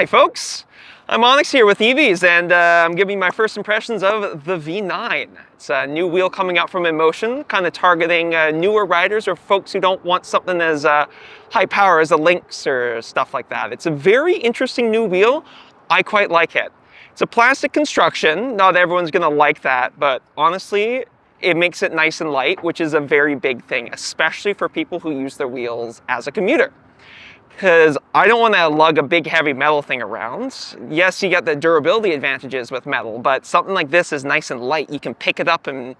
Hi folks, I'm Onyx here with EVs, and I'm giving you my first impressions of the V9. It's a new wheel coming out from InMotion, kind of targeting newer riders or folks who don't want something as high power as a Lynx or stuff like that. It's a very interesting new wheel. I quite like it. It's a plastic construction. Not everyone's gonna like that, but honestly, it makes it nice and light, which is a very big thing, especially for people who use their wheels as a commuter. Because I don't want to lug a big heavy metal thing around. Yes, you get the durability advantages with metal, but something like this is nice and light. You can pick it up and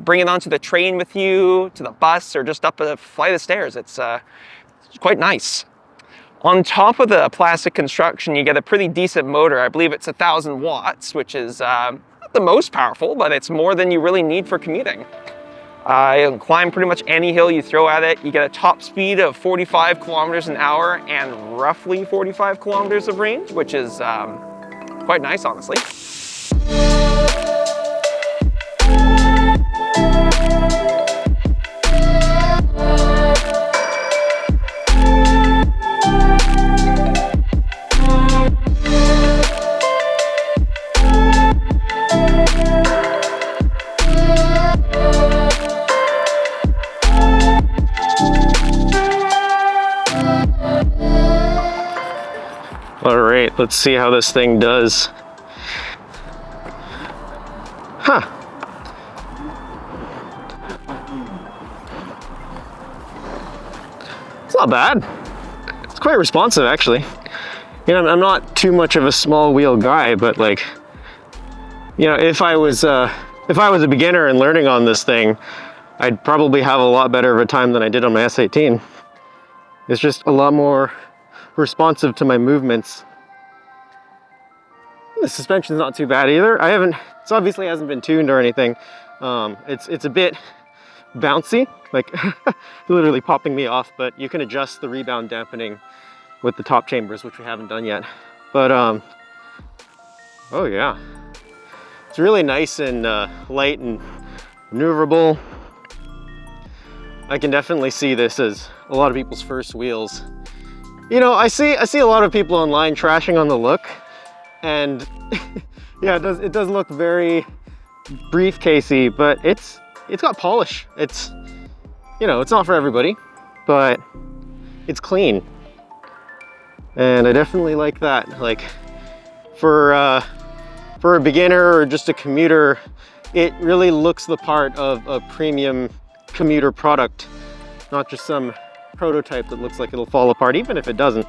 bring it onto the train with you, to the bus, or just up a flight of stairs. It's quite nice. On top of the plastic construction, you get a pretty decent motor. I believe it's 1,000 watts, which is not the most powerful, but it's more than you really need for commuting. You can climb pretty much any hill you throw at it. You get a top speed of 45 kilometers an hour and roughly 45 kilometers of range, which is quite nice, honestly. All right, let's see how this thing does. Huh. It's not bad. It's quite responsive, actually. You know, I'm not too much of a small wheel guy, but like, you know, if I was a beginner and learning on this thing, I'd probably have a lot better of a time than I did on my S18. It's just a lot more responsive to my movements. The suspension's not too bad either. It obviously hasn't been tuned or anything. It's a bit bouncy, like literally popping me off, but you can adjust the rebound dampening with the top chambers, which we haven't done yet. But oh yeah, it's really nice and light and maneuverable. I can definitely see this as a lot of people's first wheels. You know, I see a lot of people online trashing on the look, and yeah, it does look very briefcasey, but it's got polish. It's, you know, it's not for everybody, but it's clean, and I definitely like that. Like for a beginner or just a commuter, it really looks the part of a premium commuter product, not just some prototype that looks like it'll fall apart, even if it doesn't.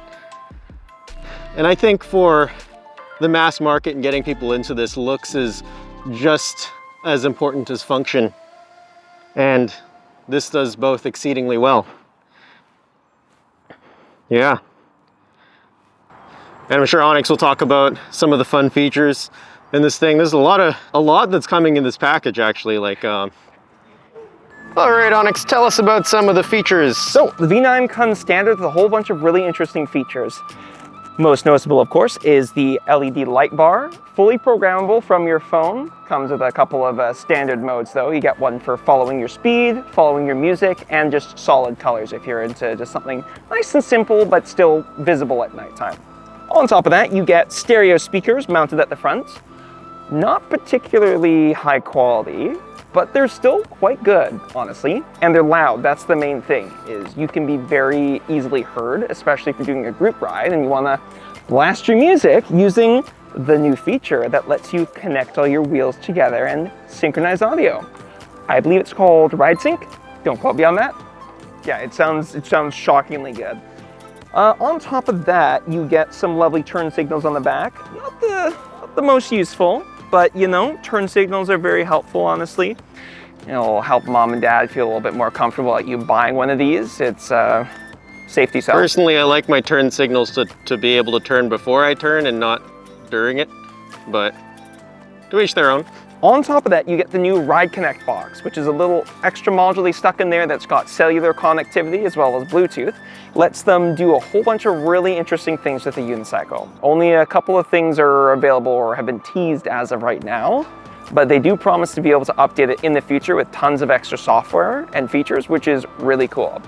And I think for the mass market and getting people into this, looks is just as important as function. And this does both exceedingly well. Yeah. And I'm sure Onyx will talk about some of the fun features in this thing. There's a lot that's coming in this package, actually. Like, all right, Onyx, tell us about some of the features. So, the V9 comes standard with a whole bunch of really interesting features. Most noticeable, of course, is the LED light bar, fully programmable from your phone. Comes with a couple of standard modes, though. You get one for following your speed, following your music, and just solid colors if you're into just something nice and simple, but still visible at nighttime. On top of that, you get stereo speakers mounted at the front. Not particularly high quality, but they're still quite good, honestly. And they're loud. That's the main thing, is you can be very easily heard, especially if you're doing a group ride and you want to blast your music using the new feature that lets you connect all your wheels together and synchronize audio. I believe it's called Ride Sync. Don't quote me on that. Yeah, it sounds shockingly good. On top of that, you get some lovely turn signals on the back. Not the most useful, but you know, turn signals are very helpful, honestly. It'll help mom and dad feel a little bit more comfortable at you buying one of these. It's safety sell. Personally, I like my turn signals to be able to turn before I turn and not during it, but to each their own. On top of that, you get the new Ride Connect box, which is a little extra module stuck in there that's got cellular connectivity as well as Bluetooth. Lets them do a whole bunch of really interesting things with the Unicycle. Only a couple of things are available or have been teased as of right now, but they do promise to be able to update it in the future with tons of extra software and features, which is really cool.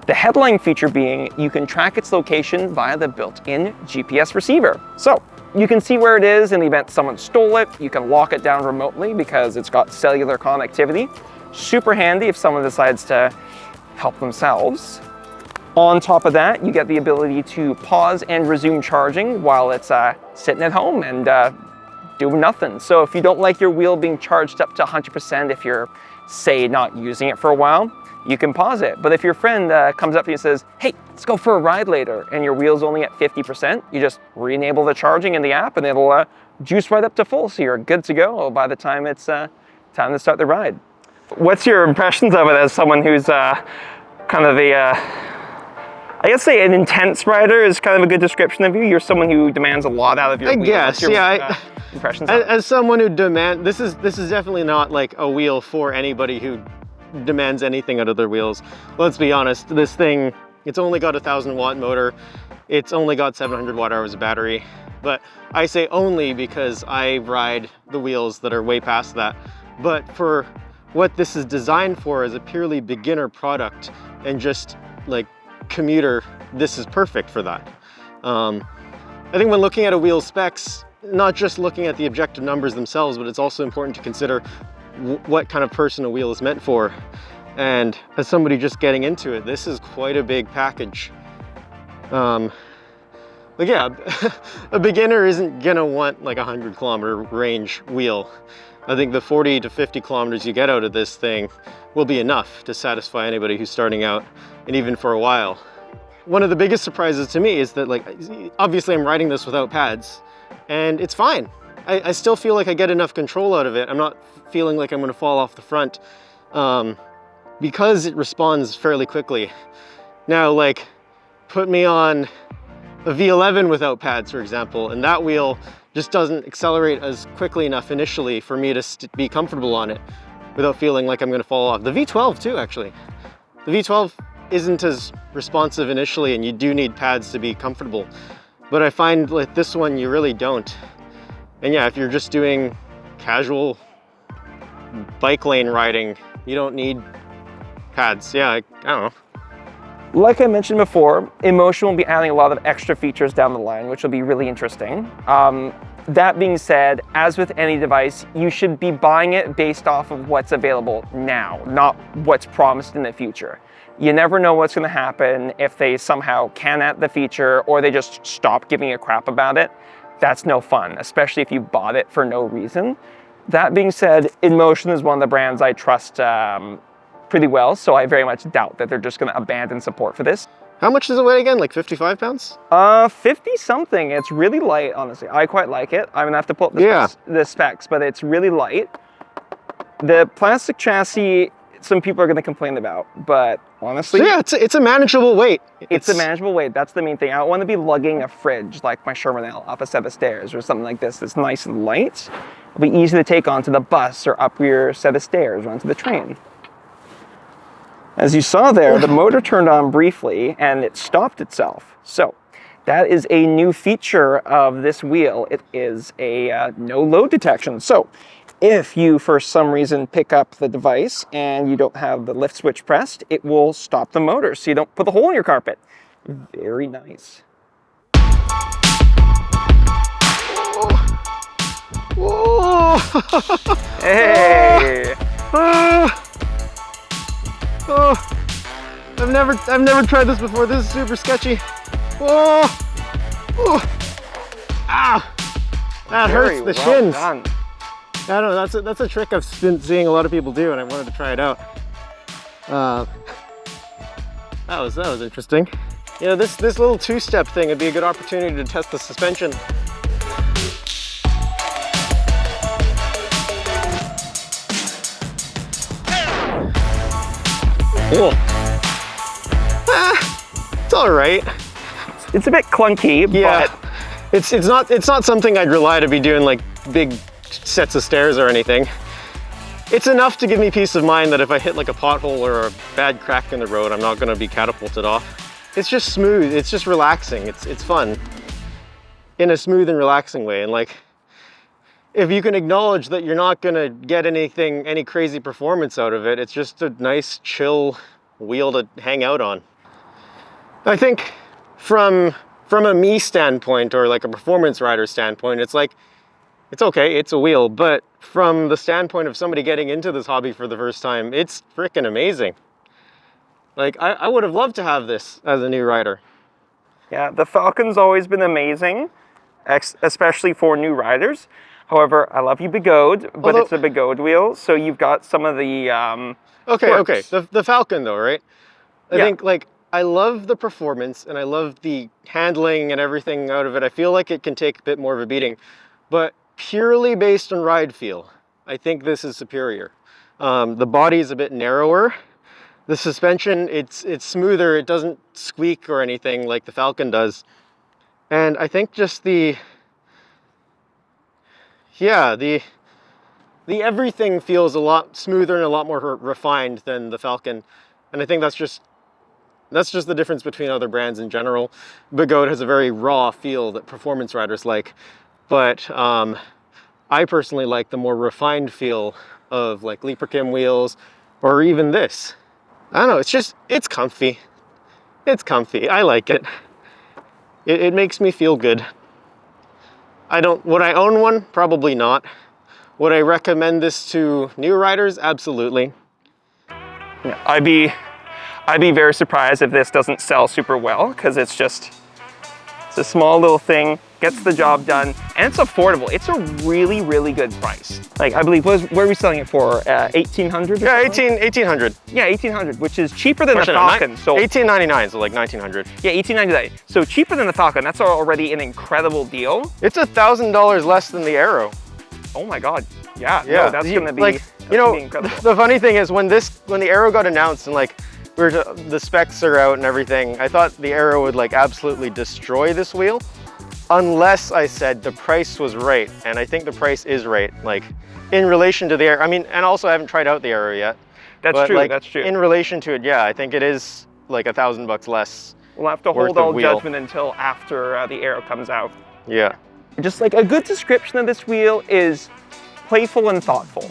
The headline feature being you can track its location via the built-in GPS receiver. So you can see where it is in the event someone stole it. You can lock it down remotely because it's got cellular connectivity. Super handy if someone decides to help themselves. On top of that, you get the ability to pause and resume charging while it's sitting at home and doing nothing. So if you don't like your wheel being charged up to 100%, if you're, say, not using it for a while, you can pause it. But if your friend comes up to you and says, hey, let's go for a ride later, and your wheel's only at 50%, you just re-enable the charging in the app and it'll juice right up to full, so you're good to go by the time it's time to start the ride. What's your impressions of it as someone who's kind of I guess say an intense rider is kind of a good description of you. You're someone who demands a lot out of your wheel. I guess, yeah. Impressions as someone who this is definitely not like a wheel for anybody who demands anything out of their wheels. Let's be honest, this thing, it's only got a 1,000-watt motor. It's only got 700 watt-hours of battery. But I say only because I ride the wheels that are way past that. But for what this is designed for as a purely beginner product and just like commuter, this is perfect for that. I think when looking at a wheel specs, not just looking at the objective numbers themselves, but it's also important to consider what kind of person a wheel is meant for. And as somebody just getting into it, this is quite a big package. But yeah, a beginner isn't gonna want like a 100-kilometer range wheel. I think the 40 to 50 kilometers you get out of this thing will be enough to satisfy anybody who's starting out, and even for a while. One of the biggest surprises to me is that, like, obviously I'm riding this without pads, and it's fine. I still feel like I get enough control out of it. I'm not feeling like I'm gonna fall off the front because it responds fairly quickly. Now, like, put me on a V11 without pads, for example, and that wheel just doesn't accelerate as quickly enough initially for me to be comfortable on it without feeling like I'm gonna fall off. The V12 too, actually. The V12 isn't as responsive initially, and you do need pads to be comfortable. But I find like this one, you really don't. And yeah, if you're just doing casual bike lane riding, you don't need pads. Yeah, I don't know. Like I mentioned before, InMotion will be adding a lot of extra features down the line, which will be really interesting. That being said, as with any device, you should be buying it based off of what's available now, not what's promised in the future. You never know what's gonna happen if they somehow can add the feature or they just stop giving a crap about it. That's no fun, especially if you bought it for no reason. That being said, InMotion is one of the brands I trust pretty well, so I very much doubt that they're just gonna abandon support for this. How much does it weigh again? Like 55 pounds? 50 something. It's really light, honestly. I quite like it. I'm gonna have to pull up the specs, but it's really light. The plastic chassis, some people are gonna complain about, but honestly. So yeah, it's a manageable weight. It's a manageable weight, that's the main thing. I don't wanna be lugging a fridge like my Sherman L up a set of stairs or something like this that's nice and light. It'll be easy to take onto the bus or up your set of stairs or onto the train. As you saw there, the motor turned on briefly and it stopped itself. So that is a new feature of this wheel. It is a no load detection. So if you, for some reason, pick up the device and you don't have the lift switch pressed, it will stop the motor so you don't put the hole in your carpet. Very nice. Whoa! Hey! Oh, I've never tried this before. This is super sketchy. Whoa! Oh. Ah! That hurts the shins. Done. I don't know. That's a trick I've been seeing a lot of people do, and I wanted to try it out. That was interesting. You know, this little two-step thing would be a good opportunity to test the suspension. Cool. It's all right. It's a bit clunky, yeah, but it's not something I'd rely to be doing like big sets of stairs or anything. It's enough to give me peace of mind that if I hit like a pothole or a bad crack in the road, I'm not going to be catapulted off. It's just smooth. It's just relaxing. It's fun in a smooth and relaxing way. And like, if you can acknowledge that you're not gonna get any crazy performance out of it, it's just a nice, chill wheel to hang out on. I think from a me standpoint, or like a performance rider standpoint, it's like, it's okay, it's a wheel, but from the standpoint of somebody getting into this hobby for the first time, it's freaking amazing. Like, I would have loved to have this as a new rider. Yeah, the Falcon's always been amazing, especially for new riders. However, I love you Bigode, but it's a Bigode wheel, so you've got some of the Okay. The Falcon though, right? I think, like, I love the performance and I love the handling and everything out of it. I feel like it can take a bit more of a beating, but purely based on ride feel, I think this is superior. The body is a bit narrower. The suspension, it's smoother. It doesn't squeak or anything like the Falcon does. And I think just the everything feels a lot smoother and a lot more refined than the Falcon. And I think that's just the difference between other brands in general. Bigode has a very raw feel that performance riders like, but I personally like the more refined feel of like Leaperkim wheels, or even this. I don't know, it's comfy. It's comfy, I like it. It makes me feel good. Would I own one? Probably not. Would I recommend this to new riders? Absolutely. Yeah, I'd be very surprised if this doesn't sell super well, because it's a small little thing, gets the job done, and it's affordable. It's a really, really good price. Like, I believe, what are we selling it for? 1,800? Yeah, 1,800. Yeah, 1,800, which is cheaper than the Falcon. So 1,899, so like 1,900. Yeah, 1,899. So cheaper than the Falcon. That's already an incredible deal. It's $1,000 less than the Arrow. Oh my God. Yeah. No, that's gonna be, like, incredible. The funny thing is when the Arrow got announced and like the specs are out and everything, I thought the Arrow would like absolutely destroy this wheel, unless I said the price was right. And I think the price is right, like in relation to the Arrow. I mean, and also I haven't tried out the Arrow yet. That's true, like, that's true. In relation to it, yeah, I think it is like $1,000 less. We'll have to hold all judgment until after the Arrow comes out. Yeah. Just like a good description of this wheel is playful and thoughtful.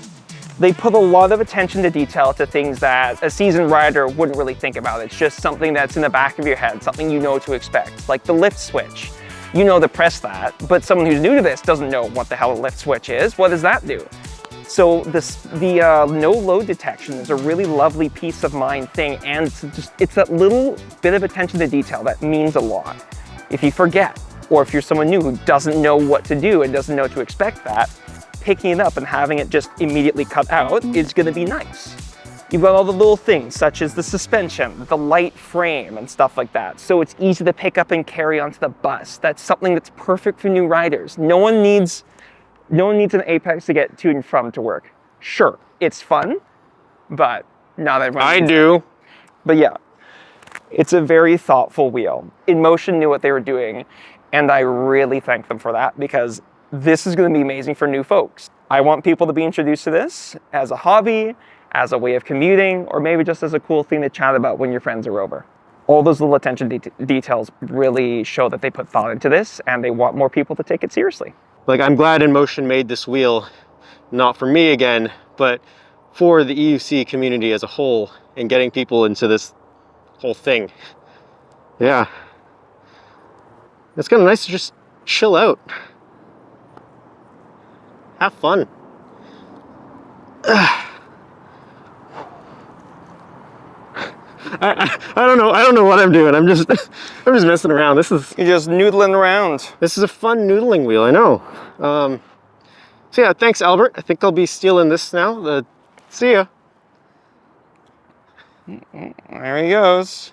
They put a lot of attention to detail to things that a seasoned rider wouldn't really think about. It's just something that's in the back of your head, something you know to expect, like the lift switch. You know to press that, but someone who's new to this doesn't know what the hell a lift switch is. What does that do? So the no load detection is a really lovely peace of mind thing, and it's that little bit of attention to detail that means a lot. If you forget, or if you're someone new who doesn't know what to do and doesn't know to expect that, picking it up and having it just immediately cut out is gonna be nice. You've got all the little things such as the suspension, the light frame and stuff like that. So it's easy to pick up and carry onto the bus. That's something that's perfect for new riders. No one needs an Apex to get to and from to work. Sure, it's fun, but not everyone I do. But yeah, it's a very thoughtful wheel. InMotion knew what they were doing, and I really thank them for that, because this is going to be amazing for new folks. I want people to be introduced to this as a hobby, as a way of commuting, or maybe just as a cool thing to chat about when your friends are over. All those little attention details really show that they put thought into this, and they want more people to take it seriously. Like, I'm glad InMotion made this wheel, not for me again, but for the EUC community as a whole, and getting people into this whole thing. Yeah. It's kind of nice to just chill out. Have fun. I don't know what I'm doing. I'm just messing around. You're just noodling around. This is a fun noodling wheel, I know. So yeah, thanks Albert. I think I'll be stealing this now. See ya. There he goes.